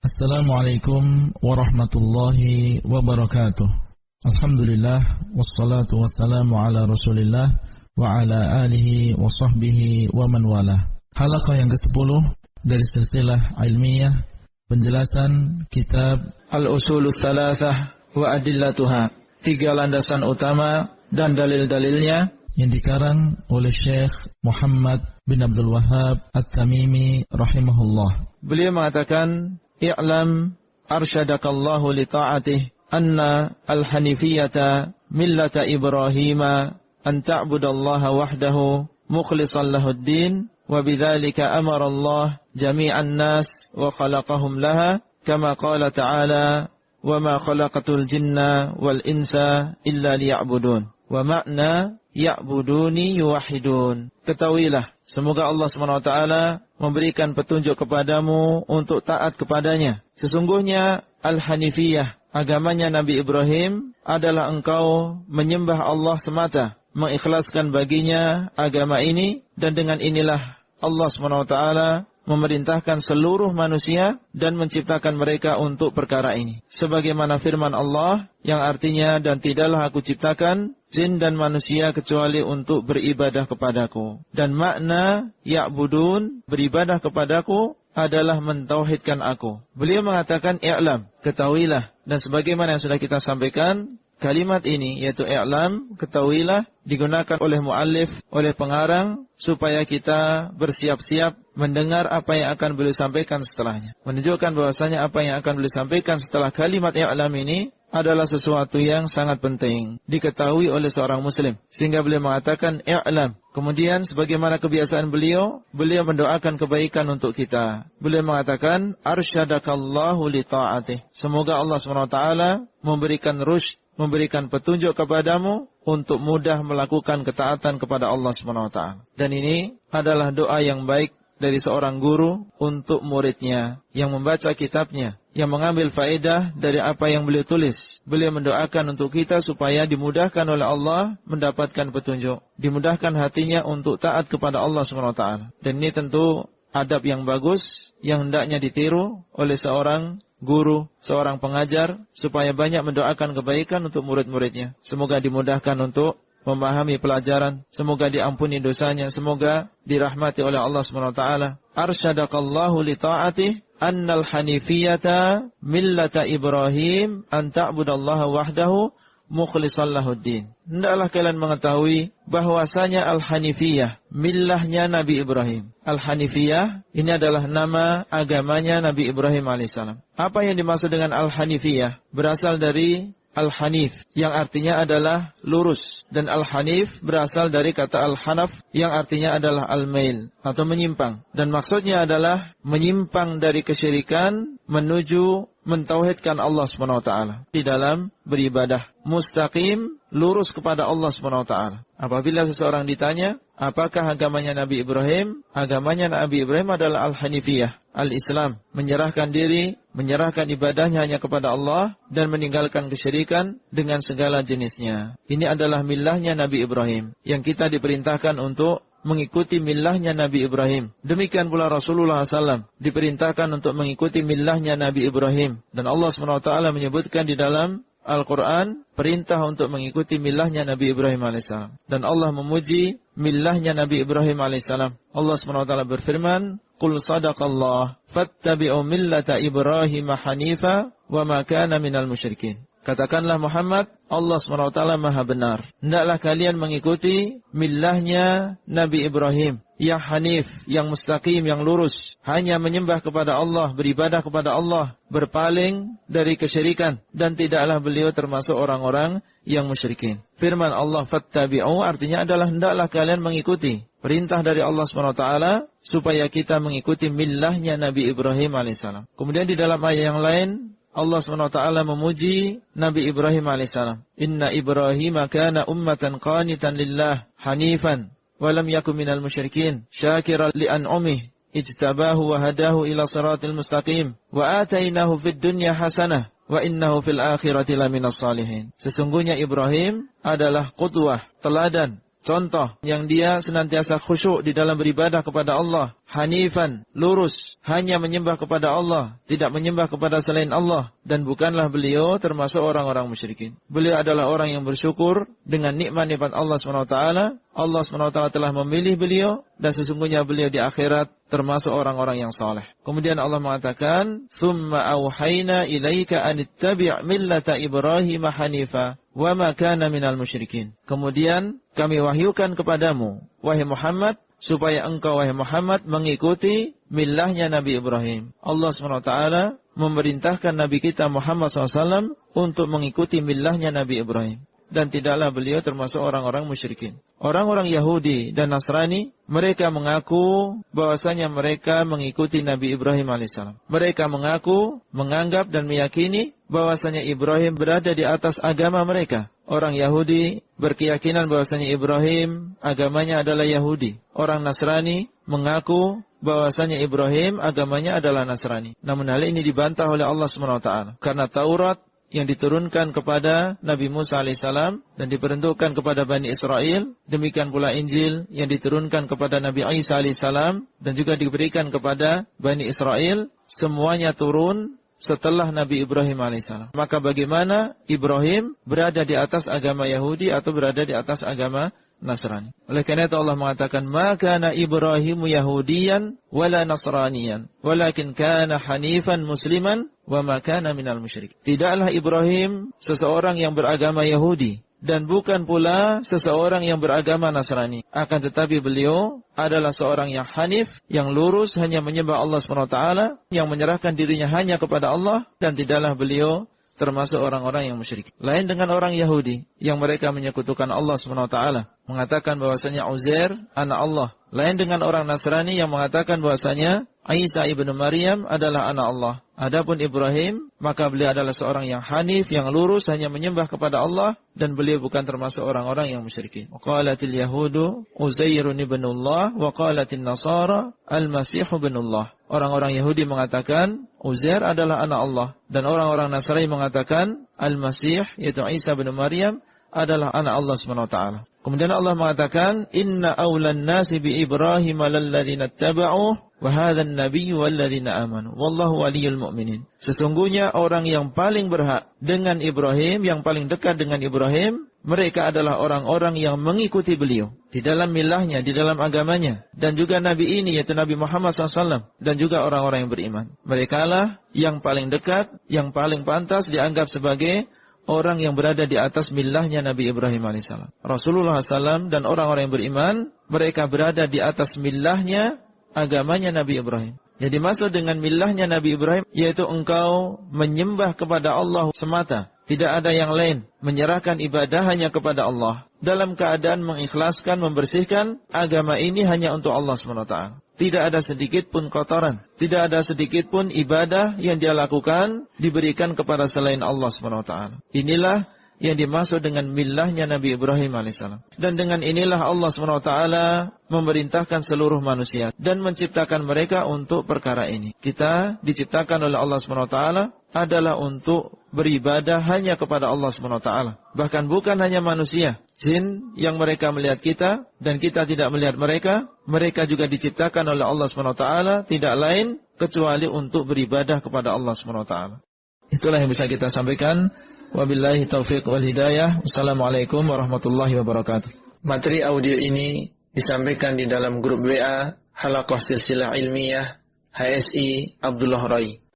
Assalamualaikum warahmatullahi wabarakatuh. Alhamdulillah wassalatu wassalamu ala Rasulillah wa ala alihi wa sahbihi wa man wala. Halaqah yang ke-10 dari silsilah ilmiah penjelasan kitab Al-Usulul Thalathah wa Adillatuha, 3 landasan utama dan dalil-dalilnya, yang dikarang oleh Syekh Muhammad bin Abdul Wahhab At-Tamimi rahimahullah. Beliau mengatakan, i'lam arsyadakallahu li ta'atih anna al-hanifiyata millata Ibrahima an ta'budallaha wahdahu mukhlishan lahud-din wa bidzalika amara Allah jami'an nas wa khalaqahum laha kama qala ta'ala wa ma khalaqatul jinna wal insa illa liya'budun wa ma'na ya'buduni yuwahidun. Ketahuilah, semoga Allah SWT memberikan petunjuk kepadamu untuk taat kepadanya. Sesungguhnya Al-Hanifiyah, agamanya Nabi Ibrahim, adalah engkau menyembah Allah semata, mengikhlaskan baginya agama ini, dan dengan inilah Allah SWT memerintahkan seluruh manusia dan menciptakan mereka untuk perkara ini. Sebagaimana firman Allah yang artinya, dan tidaklah aku ciptakan jin dan manusia kecuali untuk beribadah kepadaku. Dan makna ya'budun, beribadah kepadaku, adalah mentauhidkan aku. Beliau mengatakan i'lam, ketahuilah. Dan sebagaimana yang sudah kita sampaikan, kalimat ini yaitu i'lam, ketahuilah, digunakan oleh muallif, oleh pengarang, supaya kita bersiap-siap mendengar apa yang akan beliau sampaikan setelahnya. Menunjukkan bahwasanya apa yang akan beliau sampaikan setelah kalimat i'lam ini adalah sesuatu yang sangat penting diketahui oleh seorang muslim. Sehingga beliau mengatakan i'lam. Kemudian sebagaimana kebiasaan beliau mendoakan kebaikan untuk kita. Beliau mengatakan arsyadakallahu li ta'atih. Semoga Allah SWT memberikan rusyd, memberikan petunjuk kepadamu untuk mudah melakukan ketaatan kepada Allah SWT. Dan ini adalah doa yang baik dari seorang guru untuk muridnya yang membaca kitabnya, yang mengambil faedah dari apa yang beliau tulis. Beliau mendoakan untuk kita supaya dimudahkan oleh Allah mendapatkan petunjuk, dimudahkan hatinya untuk taat kepada Allah SWT. Dan ini tentu adab yang bagus yang hendaknya ditiru oleh seorang guru, seorang pengajar, supaya banyak mendoakan kebaikan untuk murid-muridnya. Semoga dimudahkan untuk memahami pelajaran, semoga diampuni dosanya, semoga dirahmati oleh Allah SWT. Arsyadakallahu li ta'atih annal hanifiyata millata Ibrahim an ta'budallaha wahdahu mukhlishan lahuddin. Hendaklah kalian mengetahui bahwasanya Al-Hanifiyah, millahnya Nabi Ibrahim. Al-Hanifiyah ini adalah nama agamanya Nabi Ibrahim alaihissalam. Apa yang dimaksud dengan Al-Hanifiyah? Berasal dari Al-Hanif, yang artinya adalah lurus. Dan Al-Hanif berasal dari kata Al-Hanaf, yang artinya adalah Al-Mail, atau menyimpang. Dan maksudnya adalah menyimpang dari kesyirikan menuju mentauhidkan Allah SWT di dalam beribadah. Mustaqim, lurus kepada Allah SWT. Apabila seseorang ditanya, apakah agamanya Nabi Ibrahim? Agamanya Nabi Ibrahim adalah Al-Hanifiyah, Al-Islam, menyerahkan diri, menyerahkan ibadahnya hanya kepada Allah dan meninggalkan kesyirikan dengan segala jenisnya. Ini adalah millahnya Nabi Ibrahim, yang kita diperintahkan untuk mengikuti millahnya Nabi Ibrahim. Demikian pula Rasulullah SAW diperintahkan untuk mengikuti millahnya Nabi Ibrahim. Dan Allah SWT menyebutkan di dalam Al-Quran perintah untuk mengikuti millahnya Nabi Ibrahim AS. Dan Allah memuji millahnya Nabi Ibrahim AS. Allah SWT berfirman, Qul sadaqallah fattabi'u millata Ibrahim hanifa wa ma kana minal musyrikin. Katakanlah Muhammad, Allah SWT maha benar. Hendaklah kalian mengikuti millahnya Nabi Ibrahim, yang hanif, yang mustaqim, yang lurus. Hanya menyembah kepada Allah, beribadah kepada Allah, berpaling dari kesyirikan. Dan tidaklah beliau termasuk orang-orang yang musyrikin. Firman Allah, fattabi'u, artinya adalah hendaklah kalian mengikuti. Perintah dari Allah SWT supaya kita mengikuti millahnya Nabi Ibrahim AS. Kemudian di dalam ayat yang lain, Allah SWT memuji Nabi Ibrahim AS. Inna Ibrahim kana ummatan qanitan lillah hanifan walam yakun minal musyrikin syakiran li an'umih ijtabahu wa hadahu ila siratil mustaqim wa atainahu fid dunya hasanah wa innahu fil akhirati laminas salihin. Sesungguhnya Ibrahim adalah qudwah, teladan, Contoh yang dia senantiasa khusyuk di dalam beribadah kepada Allah, hanifan, lurus, hanya menyembah kepada Allah, tidak menyembah kepada selain Allah, dan bukanlah beliau termasuk orang-orang musyrikin. Beliau adalah orang yang bersyukur dengan nikmat-nikmat Allah SWT. Allah SWT telah memilih beliau, dan sesungguhnya beliau di akhirat termasuk orang-orang yang saleh. Kemudian Allah mengatakan, "Tsumma auhayna ilaika an ittabi' millata Ibrahim hanifa wa ma kana minal musyrikin." Kemudian kami wahyukan kepadamu, wahai Muhammad, supaya engkau, wahai Muhammad, mengikuti millahnya Nabi Ibrahim. Allah SWT memerintahkan Nabi kita Muhammad SAW untuk mengikuti millahnya Nabi Ibrahim. Dan tidaklah beliau termasuk orang-orang musyrikin. Orang-orang Yahudi dan Nasrani, mereka mengaku bahwasanya mereka mengikuti Nabi Ibrahim alaihissalam. Mereka mengaku, menganggap dan meyakini bahwasanya Ibrahim berada di atas agama mereka. Orang Yahudi berkeyakinan bahwasanya Ibrahim agamanya adalah Yahudi. Orang Nasrani mengaku bahwasanya Ibrahim agamanya adalah Nasrani. Namun hal ini dibantah oleh Allah SWT. Karena Taurat yang diturunkan kepada Nabi Musa alaihissalam dan diperuntukkan kepada Bani Israel, demikian pula Injil yang diturunkan kepada Nabi Isa alaihissalam dan juga diberikan kepada Bani Israel, semuanya turun setelah Nabi Ibrahim alaihissalam. Maka bagaimana Ibrahim berada di atas agama Yahudi atau berada di atas agama Nasrani? Oleh karena itu Allah mengatakan, "Ma kana Ibrahimu Yahudiyan wala Nasraniyan, walakin kana hanifan musliman wa ma kana minal musyrik." Tidaklah Ibrahim seseorang yang beragama Yahudi dan bukan pula seseorang yang beragama Nasrani. Akan tetapi beliau adalah seorang yang hanif, yang lurus, hanya menyembah Allah SWT, yang menyerahkan dirinya hanya kepada Allah, dan tidaklah beliau termasuk orang-orang yang musyrik. Lain dengan orang Yahudi yang mereka menyekutukan Allah SWT, mengatakan bahwasanya Uzair anak Allah. Lain dengan orang Nasrani yang mengatakan bahwasanya Isa ibnu Maryam adalah anak Allah. Adapun Ibrahim, maka beliau adalah seorang yang hanif, yang lurus, hanya menyembah kepada Allah, dan beliau bukan termasuk orang-orang yang musyrikin. Qalatil yahudu Uzairun ibnullah wa qalatin nasara al-masih ibnullah. Orang-orang Yahudi mengatakan Uzair adalah anak Allah, dan orang-orang Nasrani mengatakan Al-Masih, yaitu Isa bin Maryam, adalah anak Allah SWT. Kemudian Allah mengatakan, "Inna awlan nasi bi Ibrahim lalladzina ittaba'uh wa hadzal nabiyyu walladzina amanu wallahu waliyul mu'minin." Sesungguhnya orang yang paling berhak dengan Ibrahim, yang paling dekat dengan Ibrahim, mereka adalah orang-orang yang mengikuti beliau di dalam milahnya, di dalam agamanya, dan juga Nabi ini, yaitu Nabi Muhammad SAW, dan juga orang-orang yang beriman. Mereka lah yang paling dekat, yang paling pantas dianggap sebagai orang yang berada di atas milahnya Nabi Ibrahim alaihissalam. Rasulullah SAW dan orang-orang yang beriman, mereka berada di atas milahnya, agamanya Nabi Ibrahim. Jadi maksud dengan milahnya Nabi Ibrahim, yaitu engkau menyembah kepada Allah semata, tidak ada yang lain, menyerahkan ibadah hanya kepada Allah, dalam keadaan mengikhlaskan, membersihkan agama ini hanya untuk Allah SWT. Tidak ada sedikit pun kotoran, tidak ada sedikit pun ibadah yang dia lakukan diberikan kepada selain Allah SWT. Inilah yang dimaksud dengan milahnya Nabi Ibrahim alaihissalam. Dan dengan inilah Allah SWT memerintahkan seluruh manusia dan menciptakan mereka untuk perkara ini. Kita diciptakan oleh Allah SWT adalah untuk beribadah hanya kepada Allah SWT. Bahkan bukan hanya manusia, jin yang mereka melihat kita dan kita tidak melihat mereka, mereka juga diciptakan oleh Allah SWT tidak lain kecuali untuk beribadah kepada Allah SWT. Itulah yang bisa kita sampaikan. Wabillahi taufiq wal hidayah. Wassalamualaikum warahmatullahi wabarakatuh. Materi audio ini disampaikan di dalam grup WA Halaqah Silsilah Ilmiah HSI Abdullah Rai.